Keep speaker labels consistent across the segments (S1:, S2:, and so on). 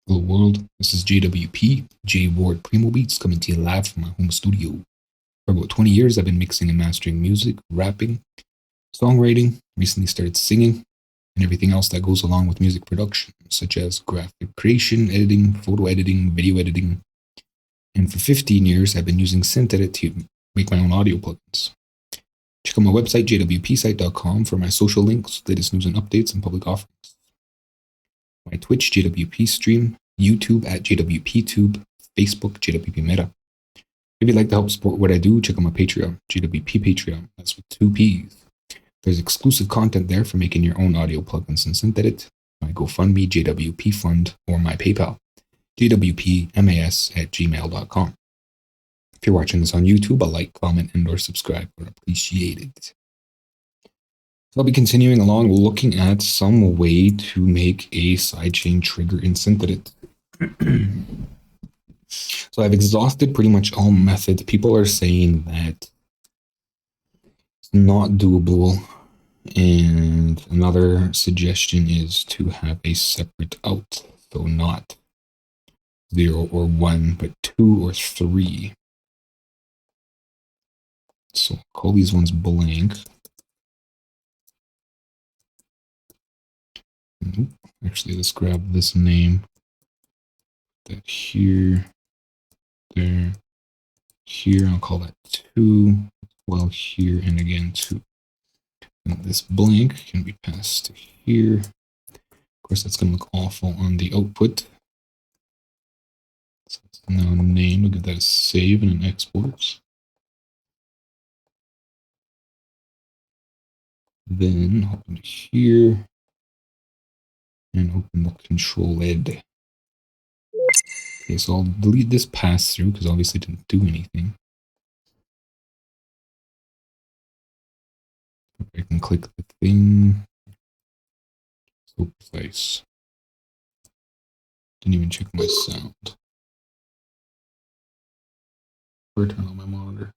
S1: Hello world, this is JWP, J Ward Primo Beats, coming to you live from my home studio. For about 20 years, I've been mixing and mastering music, rapping, songwriting, recently started singing, and everything else that goes along with music production, such as graphic creation, editing, photo editing, video editing. And for 15 years, I've been using SynthEdit to make my own audio plugins. Check out my website, jwpsite.com, for my social links, latest news and updates, and public offerings. My Twitch, JWP stream, YouTube at JWPTube, Facebook, JWP Meta. If you'd like to help support what I do, check out my Patreon, JWP Patreon. That's with 2 P's. There's exclusive content there for making your own audio plugins in SynthEdit, my GoFundMe, JWP Fund, or my PayPal, jwpmas@gmail.com. If you're watching this on YouTube, a like, comment, and or subscribe are appreciated. So I'll be continuing along looking at some way to make a sidechain trigger in SynthEdit. So I've exhausted pretty much all methods. People are saying that it's not doable. And another suggestion is to have a separate out. So not 0 or 1, but 2 or 3. So I'll call these ones blank. Actually, let's grab this name. That here, there, here. I'll call that 2. Well, here and again 2. And this blank can be passed to here. Of course, that's going to look awful on the output. So it's now named. We'll give that a save and an export. Then open here and open the control ed. Okay, so I'll delete this pass through because obviously it didn't do anything. I can click the thing. So precise. Didn't even check my sound. Or turn on my monitor.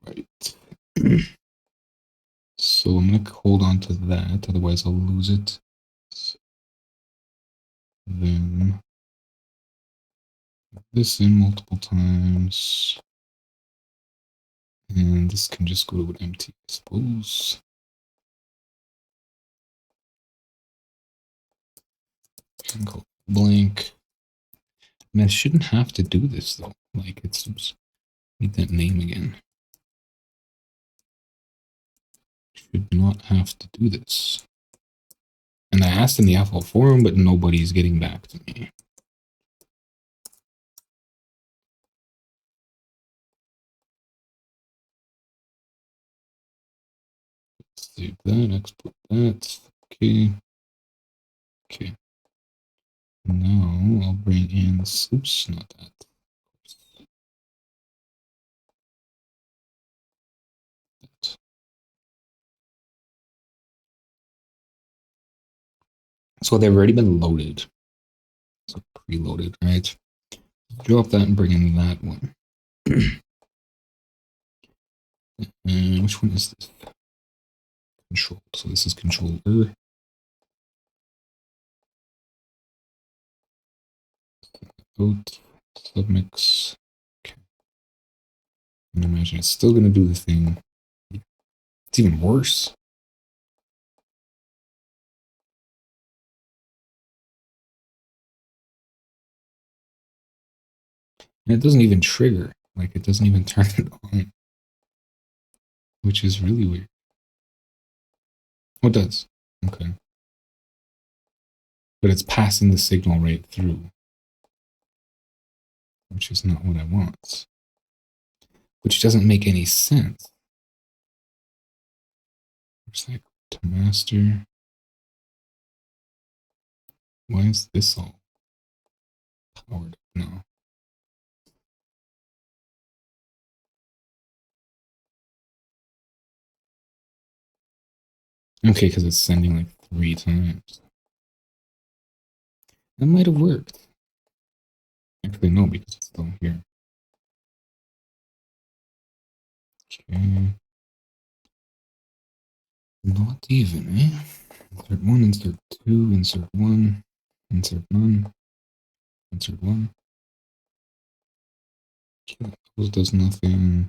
S1: Right. So I'm going to hold on to that, otherwise I'll lose it. Then this in multiple times. And this can just go to empty, I suppose. I can go blank. I mean, I shouldn't have to do this though. Like, it's need that name again. Should not have to do this. And I asked in the AFL forum, but nobody's getting back to me. Save that, export that. Okay. Okay. Now I'll bring in this. Oops, not that. So they've already been loaded. So preloaded, right? Drop that and bring in that one. And which one is this? Control. So this is controller. Out, submix. Okay. And imagine it's still going to do the thing. It's even worse. And it doesn't even trigger. Like, it doesn't even turn it on. Which is really weird. Oh, it does. Okay. But it's passing the signal right through. Which is not what I want. Which doesn't make any sense. It's like to master. Why is this all powered? No. Okay, because it's sending like 3 times. That might have worked. Actually, no, because it's still here. Okay. Not even, eh? Insert one, insert two, insert one, insert none, insert one. Okay, close does nothing.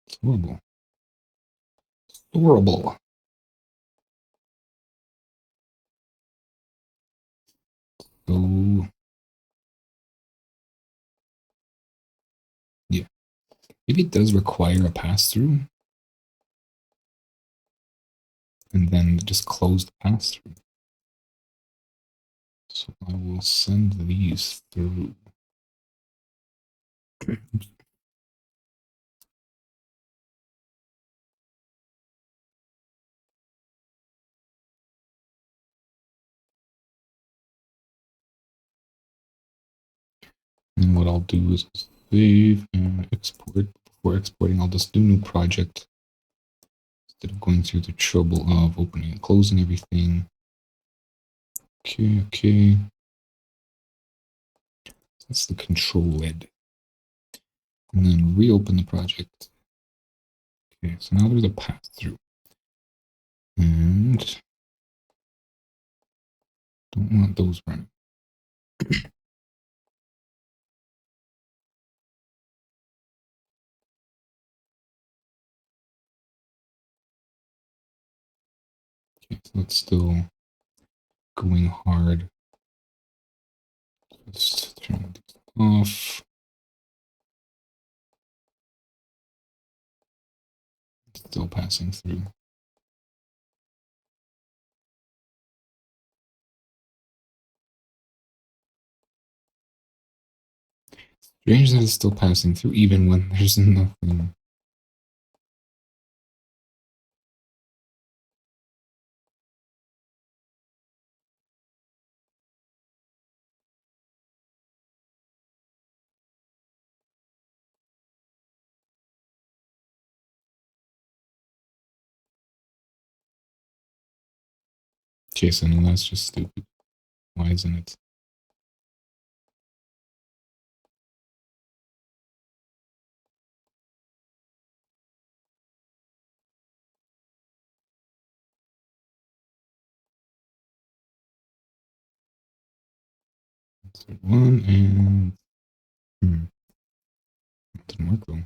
S1: It's horrible. It's horrible. So, yeah. Maybe it does require a pass-through. And then just close the pass-through. So I will send these through. And what I'll do is save and export. Before exporting, I'll just do new project instead of going through the trouble of opening and closing everything. Okay, okay. That's the control lid. And then reopen the project. Okay, so now there's a pass through. And don't want those running. Okay, so it's still going hard. Just turn these off. Still passing through. Strange that it's still passing through even when there's nothing. Okay, so no, that's just stupid. Why isn't it? Insert one and didn't work though.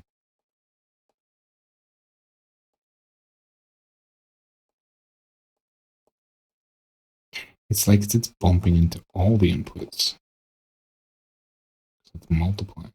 S1: It's like it's bumping into all the inputs. So it's multiplying.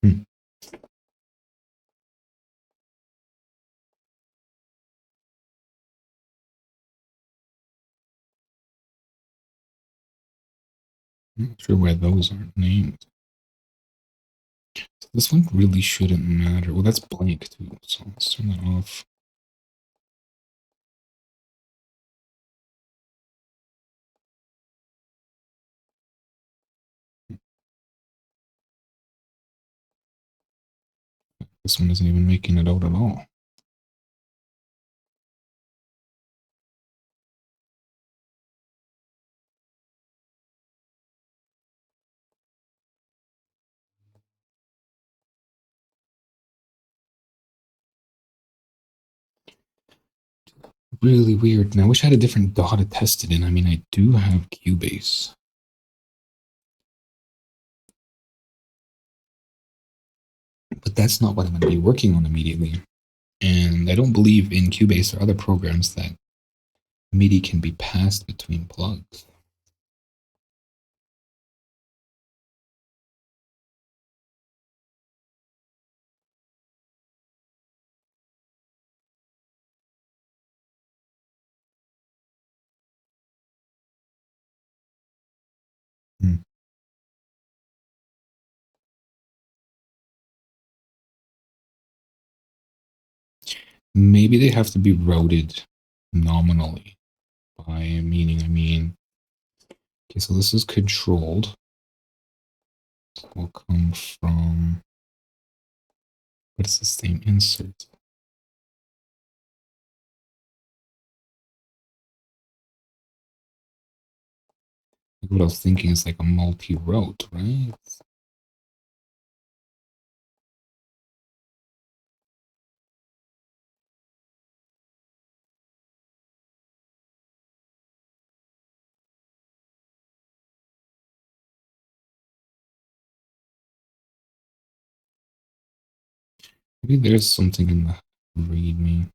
S1: Hmm. I'm not sure why those aren't named. So this one really shouldn't matter. Well, that's blank too, so let's turn that off. This one isn't even making it out at all. Really weird. And I wish I had a different DAW to test it in. I mean, I do have Cubase. But that's not what I'm going to be working on immediately. And I don't believe in Cubase or other programs that MIDI can be passed between plugs. Hmm. maybe they have to be routed nominally. By meaning, I mean, okay, so this is controlled. So we'll come from, what is this thing? Insert. Like what I was thinking is like a multi-route, right? Maybe there's something in the README.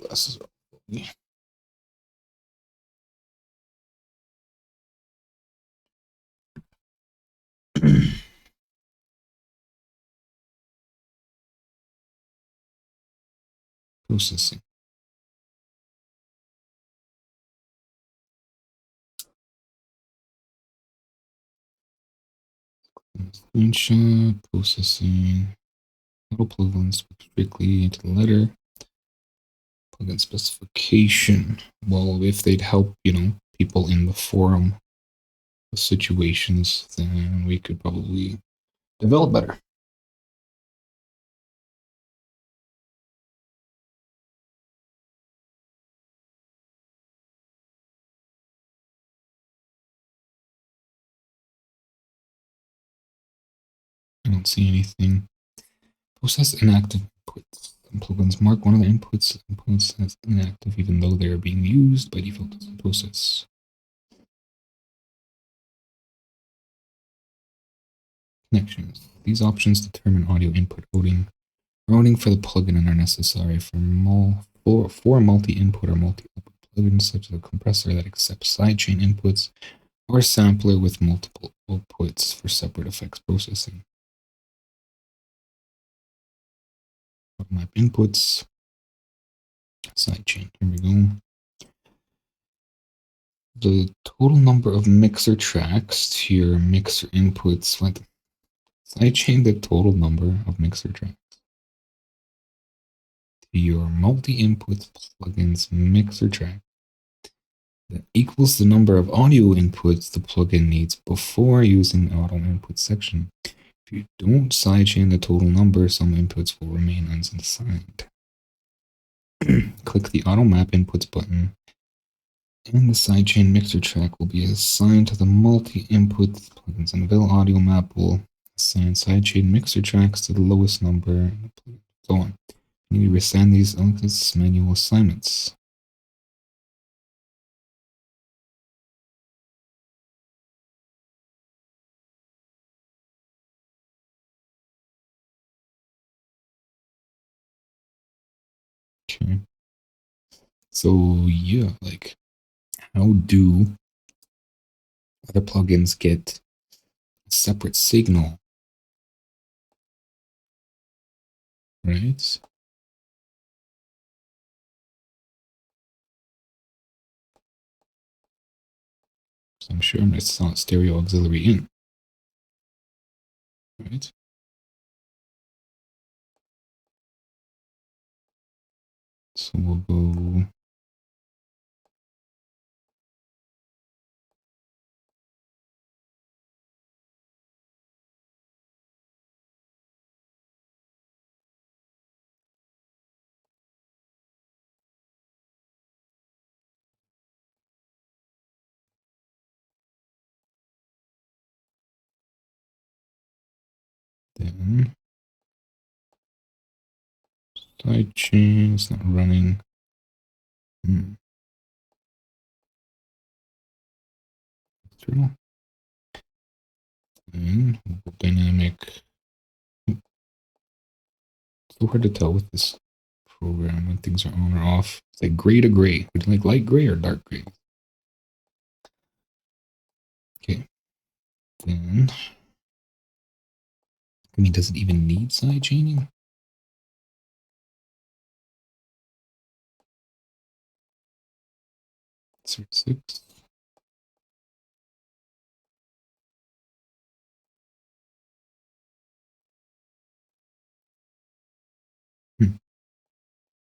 S1: Glasses are foggy. Processing. Screenshot. Processing. Auto plugins strictly into the letter. Plugin specification. Well, if they'd help, people in the forum situations, then we could probably develop better. I don't see anything. Process inactive inputs. Some plugins mark one of the inputs as inactive, even though they are being used by default as a process. Connections. These options determine audio input routing for the plugin and are necessary for multi-input or multi-output plugins, such as a compressor that accepts sidechain inputs or a sampler with multiple outputs for separate effects processing. Map inputs, sidechain. Here we go. The total number of mixer tracks to your mixer inputs. What? Sidechain the total number of mixer tracks to your multi-input plugins mixer track that equals the number of audio inputs the plugin needs before using the auto input section. If you don't sidechain the total number, some inputs will remain unassigned. Click the auto map inputs button and the sidechain mixer track will be assigned to the multi-input plugins, and Avail Audio Map will assign sidechain mixer tracks to the lowest number, and so on. You need to reassign these as manual assignments. Okay. So yeah, like how do other plugins get a separate signal? Right? So I'm sure it's not stereo auxiliary in. Right? So we'll go then sidechain is not running. External. And dynamic. It's so hard to tell with this program when things are on or off. It's like gray to gray. Would you like light gray or dark gray? Okay. Then, I mean, does it even need side chaining? 6.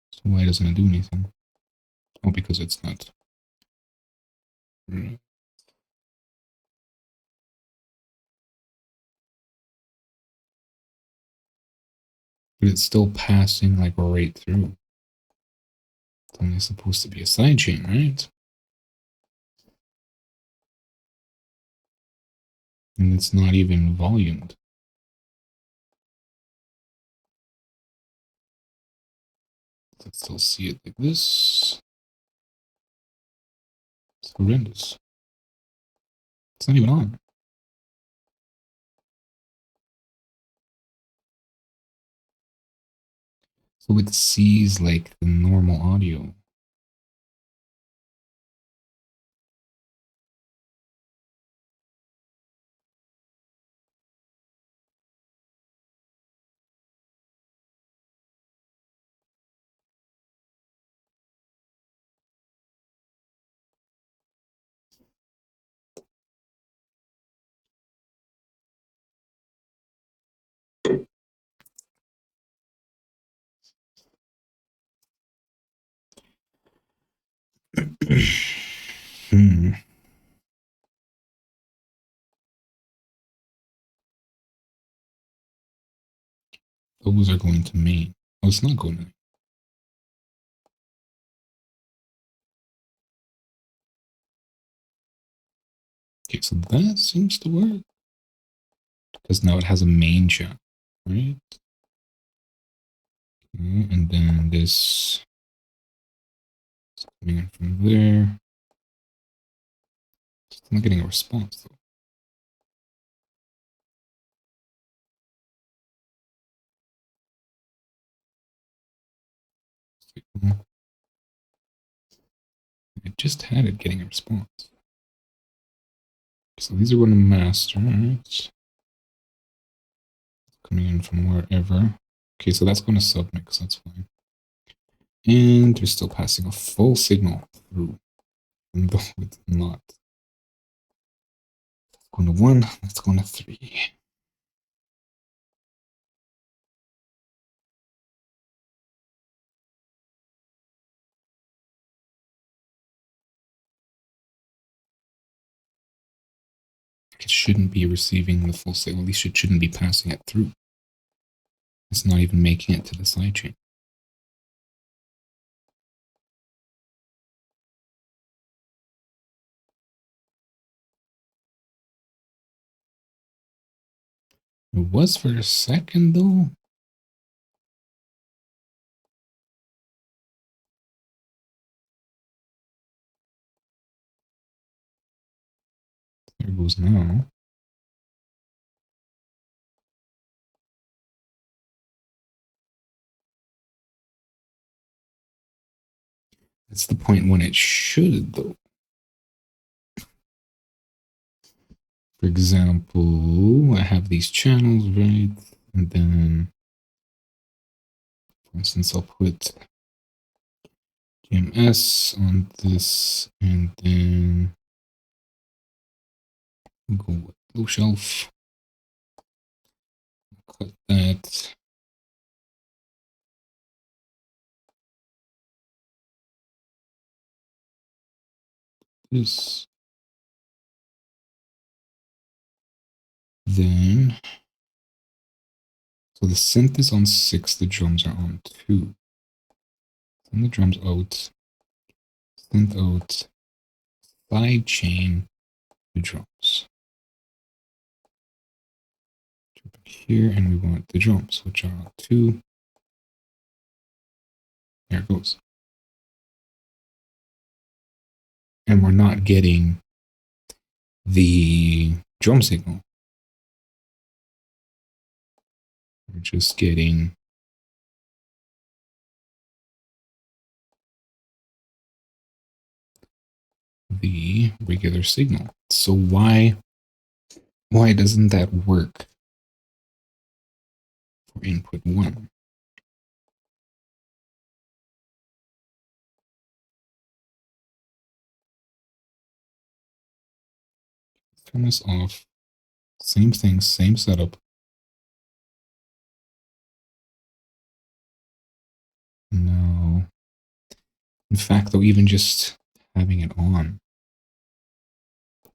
S1: So why doesn't it do anything? Oh, because it's not. Right. But it's still passing like right through. It's only supposed to be a sidechain, right? And it's not even volumed. Let's still see it like this. It's horrendous. It's not even on. So it sees like the normal audio. Those are going to main. Oh, it's not going to. Okay, so that seems to work. Because now it has a main channel, right? Okay, and then this is coming in from there. Still not getting a response though. I just had it getting a response. So these are going to master, right? Coming in from wherever. Okay, so that's going to submix, that's fine. And they're still passing a full signal through, even though it's not. It's going to 1, that's going to 3. It shouldn't be receiving the full signal. At least it shouldn't be passing it through. It's not even making it to the sidechain. It was for a second though. There it goes now. That's the point when it should though. For example, I have these channels, right? And then, for instance, I'll put GMS on this, and then go with low shelf, cut that. This. Then, so the synth is on 6, the drums are on 2. Send the drums out, synth out, sidechain the drums. Jump here, and we want the drums, which are on 2. There it goes. And we're not getting the drum signal. We're just getting the regular signal. So why doesn't that work for input 1? Turn this off. Same thing, same setup. No. In fact, though, even just having it on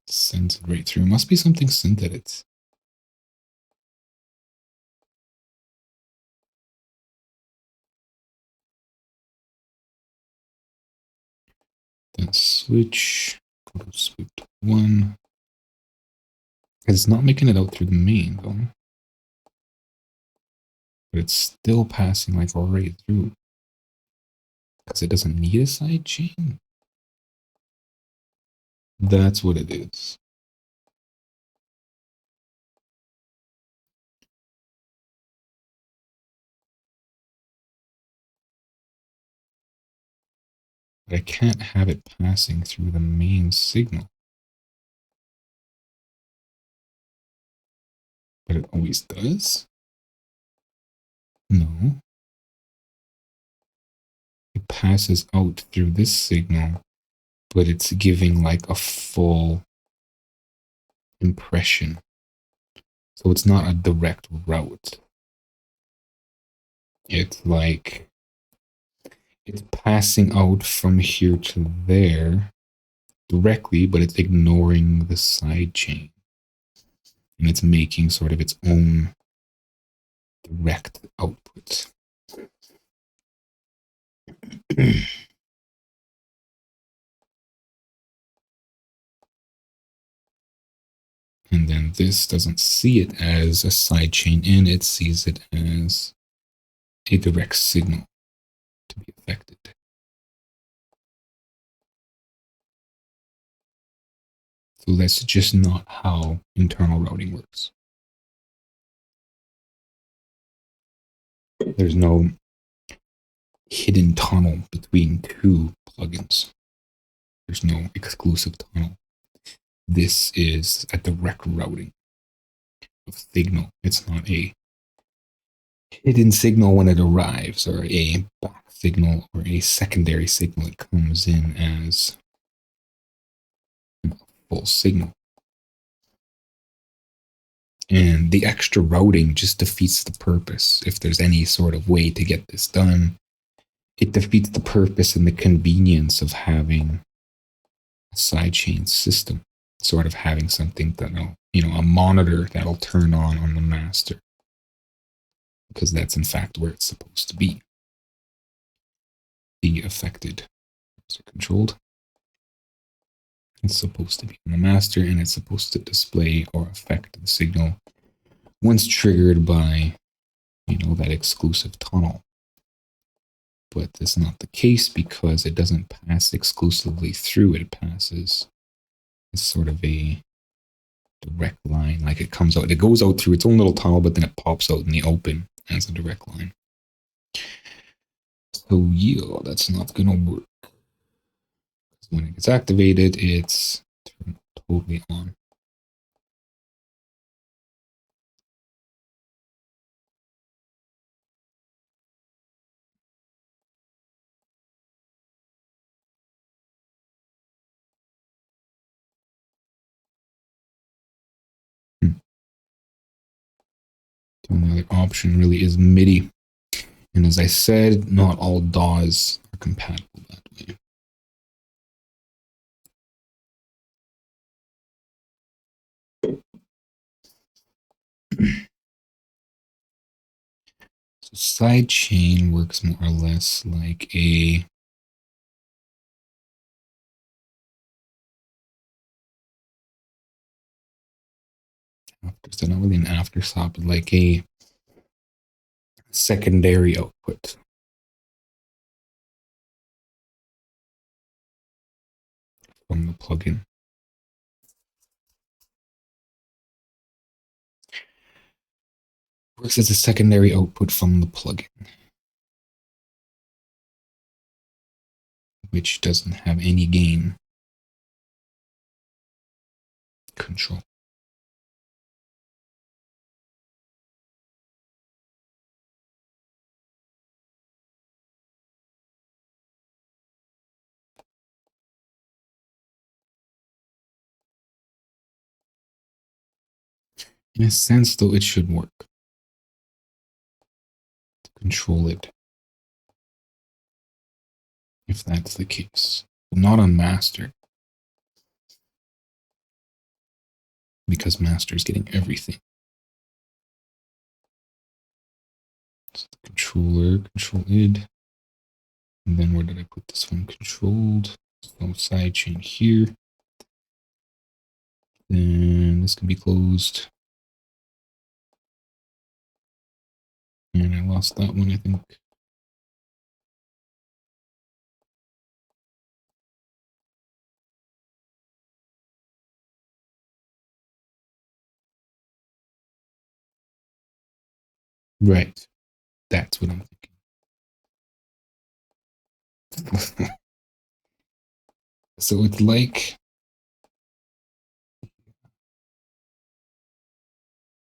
S1: sends it right through. It must be something SynthEdit. Then switch, go to swift 1. It's not making it out through the main, though. But it's still passing like right through. Because it doesn't need a sidechain. That's what it is. But I can't have it passing through the main signal. But it always does? No. It passes out through this signal, but it's giving like a full impression. So it's not a direct route. It's like it's passing out from here to there directly, but it's ignoring the side chain. And it's making sort of its own direct output. And then this doesn't see it as a sidechain in, it sees it as a direct signal to be affected. So that's just not how internal routing works. There's no hidden tunnel between two plugins. There's no exclusive tunnel. This is a direct routing of signal. It's not a hidden signal when it arrives, or a back signal, or a secondary signal that comes in as a full signal. And the extra routing just defeats the purpose. If there's any sort of way to get this done, it defeats the purpose and the convenience of having a sidechain system, sort of having something that'll, a monitor that'll turn on the master. Because that's in fact where it's supposed to be affected. So controlled. It's supposed to be on the master, and it's supposed to display or affect the signal once triggered by, that exclusive tunnel. But that's not the case because it doesn't pass exclusively through. It passes as sort of a direct line, like it comes out. It goes out through its own little tunnel, but then it pops out in the open as a direct line. So yeah, that's not gonna work. When it gets activated, it's totally on. The only other option really is MIDI. And as I said, not all DAWs are compatible that way. So sidechain works more or less like a so not really an aftersop, but like a secondary output. From the plugin. Works as a secondary output from the plugin, which doesn't have any gain control. In a sense, though, it should work. Control it. If that's the case. But not on master. Because master is getting everything. So the controller, control id. And then where did I put this one? Controlled. So sidechain here. Then this can be closed. And I lost that one, I think. Right. That's what I'm thinking. So it's like, I'm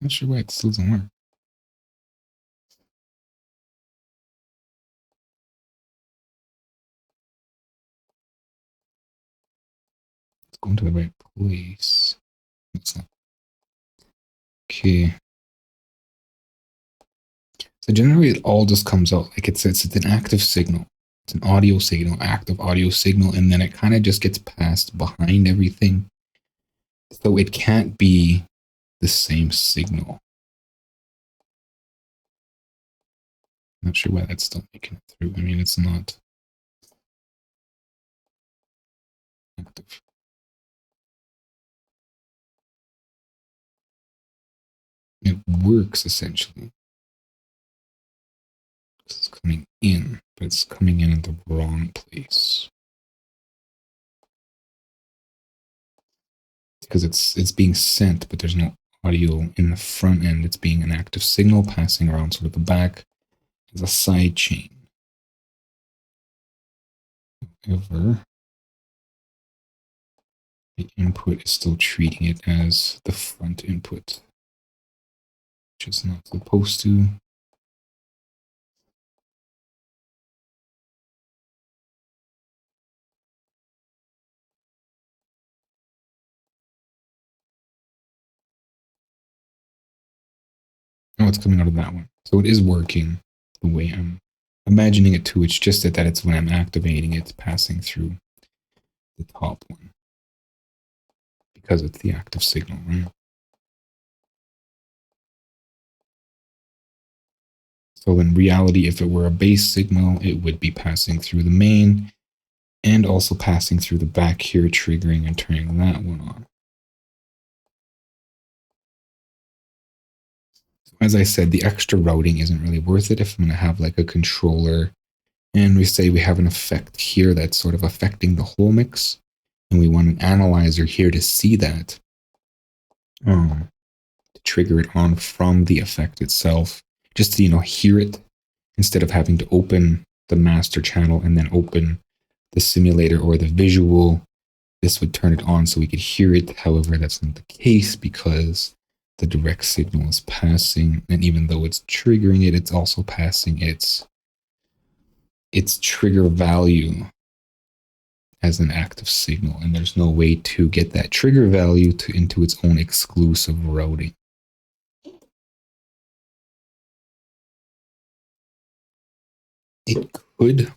S1: not sure why it still doesn't work. It's going to the right place. It's not. Okay. So generally it all just comes out like it's an active signal. It's an audio signal, active audio signal, and then it kind of just gets passed behind everything. So it can't be the same signal. Not sure why that's still making it through. I mean, it's not active. It works essentially. It's coming in, but it's coming in at the wrong place. Because it's being sent, but there's no audio in the front end. It's being an active signal passing around sort of the back as a side chain. However, the input is still treating it as the front input, which is not supposed to. Oh, it's coming out of that one. So it is working the way I'm imagining it to. It's just that it's when I'm activating it, it's passing through the top one. Because it's the active signal, right? So in reality, if it were a base signal, it would be passing through the main and also passing through the back here, triggering and turning that one on. So as I said, the extra routing isn't really worth it if I'm going to have like a controller and we say we have an effect here that's sort of affecting the whole mix and we want an analyzer here to see that, to trigger it on from the effect itself, just to, hear it instead of having to open the master channel and then open the simulator or the visual. This would turn it on so we could hear it. However, that's not the case because the direct signal is passing, and even though it's triggering it, it's also passing its trigger value as an active signal, and there's no way to get that trigger value into its own exclusive routing. It could,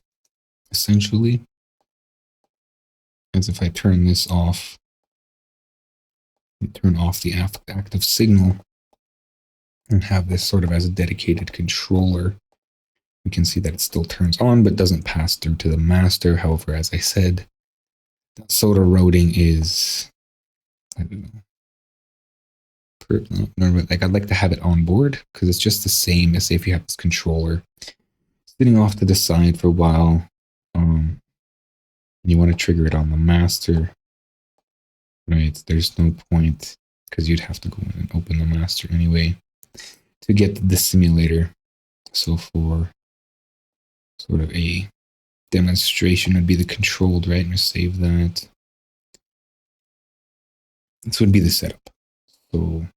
S1: essentially, as if I turn this off, and turn off the active signal, and have this sort of as a dedicated controller, we can see that it still turns on, but doesn't pass through to the master. However, as I said, that sort of routing is, I don't know, like I'd like to have it on board because it's just the same as if you have this controller sitting off to the side for a while, and you want to trigger it on the master, right? There's no point because you'd have to go in and open the master anyway to get the simulator. So for sort of a demonstration would be the controlled, right? And save that. This would be the setup. So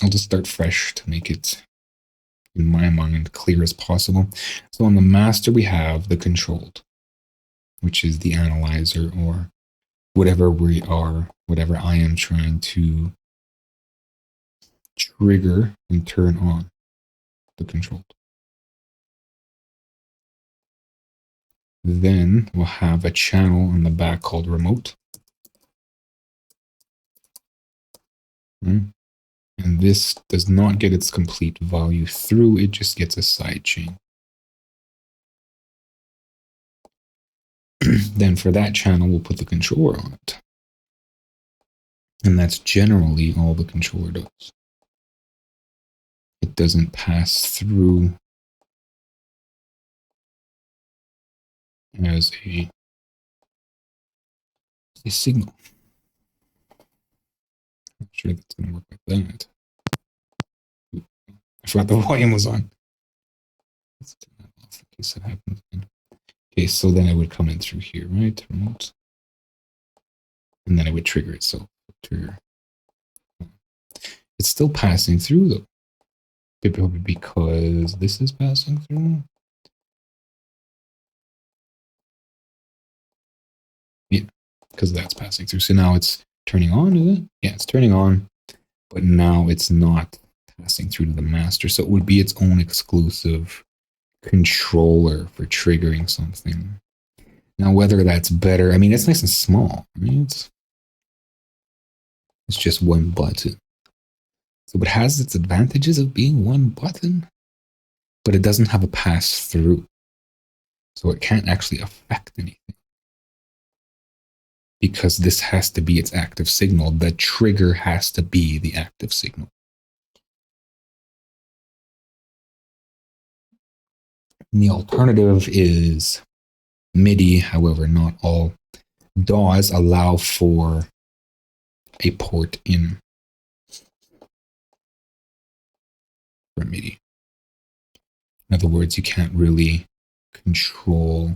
S1: I'll just start fresh to make it, in my mind, clear as possible. So on the master, we have the controlled, which is the analyzer or whatever I am trying to trigger and turn on the control. Then we'll have a channel on the back called remote. And this does not get its complete value through, it just gets a sidechain. Then for that channel, we'll put the controller on it. And that's generally all the controller does. It doesn't pass through as a signal. I'm not sure that's going to work like that. I forgot the volume was on. Let's turn that off in case that happens again. Okay, so then it would come in through here, right? Remote. And then it would trigger itself. Trigger. It's still passing through though. Probably because this is passing through. Yeah, because that's passing through. So now it's turning on, is it? Yeah, it's turning on, but now it's not passing through to the master. So it would be its own exclusive controller for triggering something. Now, whether that's better, I mean, it's nice and small. I mean, it's just one button. So it has its advantages of being one button, but it doesn't have a pass through. So it can't actually affect anything. Because this has to be its active signal. The trigger has to be the active signal. And the alternative is MIDI. However, not all DAWs allow for a port in for MIDI. In other words, you can't really control.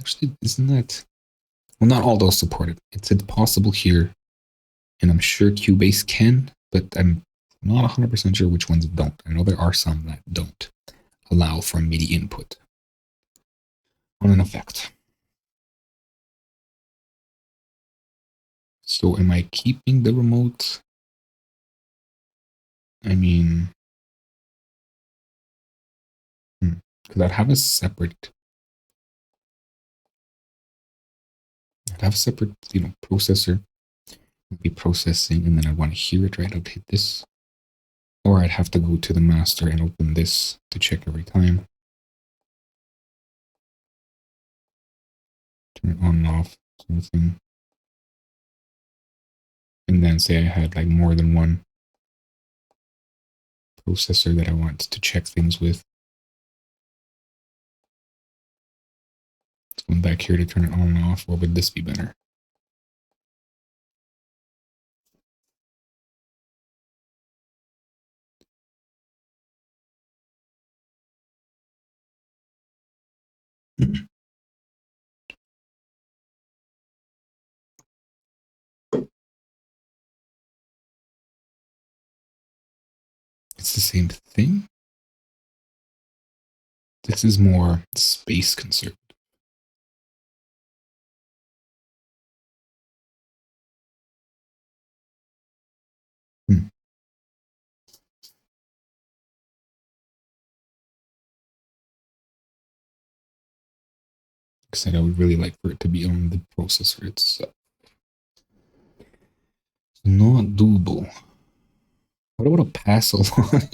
S1: Actually, isn't that? Well, not all DAWs support it. It's possible here, and I'm sure Cubase can, but I'm not 100% sure which ones don't. I know there are some that don't allow for MIDI input on an effect. So am I keeping the remote? I mean, because I'd have a separate, processor. I'd be processing, and then I want to hear it, right? I'd hit this. Or I'd have to go to the master and open this to check every time. Turn it on and off, sort of thing. And then say I had like more than one processor that I want to check things with. Going back here to turn it on and off, or would this be better? It's the same thing. This is more space conservative. Like I said, I would really like for it to be on the processor itself. Not doable. What about a pass along?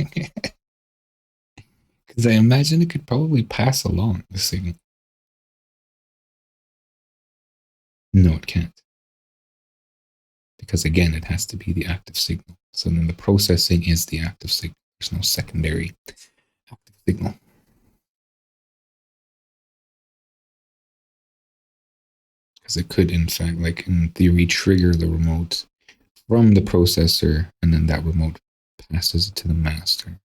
S1: Because I imagine it could probably pass along the signal. No, it can't. Because again, it has to be the active signal. So then the processing is the active signal. There's no secondary active signal. Because it could, in fact, like in theory, trigger the remote from the processor, and then that remote passes it to the master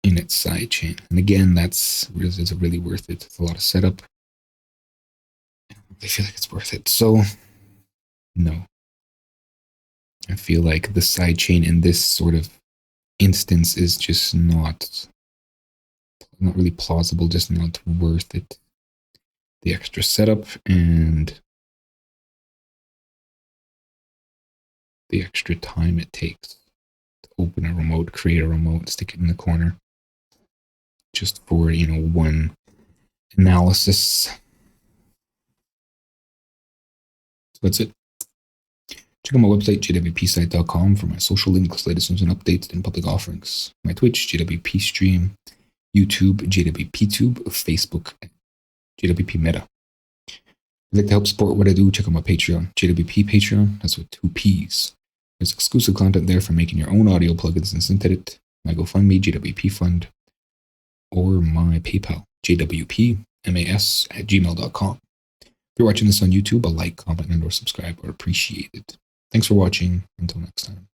S1: in its sidechain. And again, it's really worth it. It's a lot of setup. I feel like it's worth it. So, no. I feel like the sidechain in this sort of instance is just not really plausible, just not worth it. The extra setup and the extra time it takes to open a remote, create a remote, stick it in the corner, just for, one analysis. So that's it. Check out my website, jwpsite.com, for my social links, latest news and updates, and public offerings. My Twitch, JWP Stream, YouTube, JWPTube, Facebook, JWP Meta. If you'd like to help support what I do, check out my Patreon, JWP Patreon. That's with 2 P's. There's exclusive content there for making your own audio plugins in SynthEdit, my GoFundMe, JWP Fund, or my PayPal, jwpmas@gmail.com. If you're watching this on YouTube, a like, comment, and/or subscribe are appreciated. Thanks for watching. Until next time.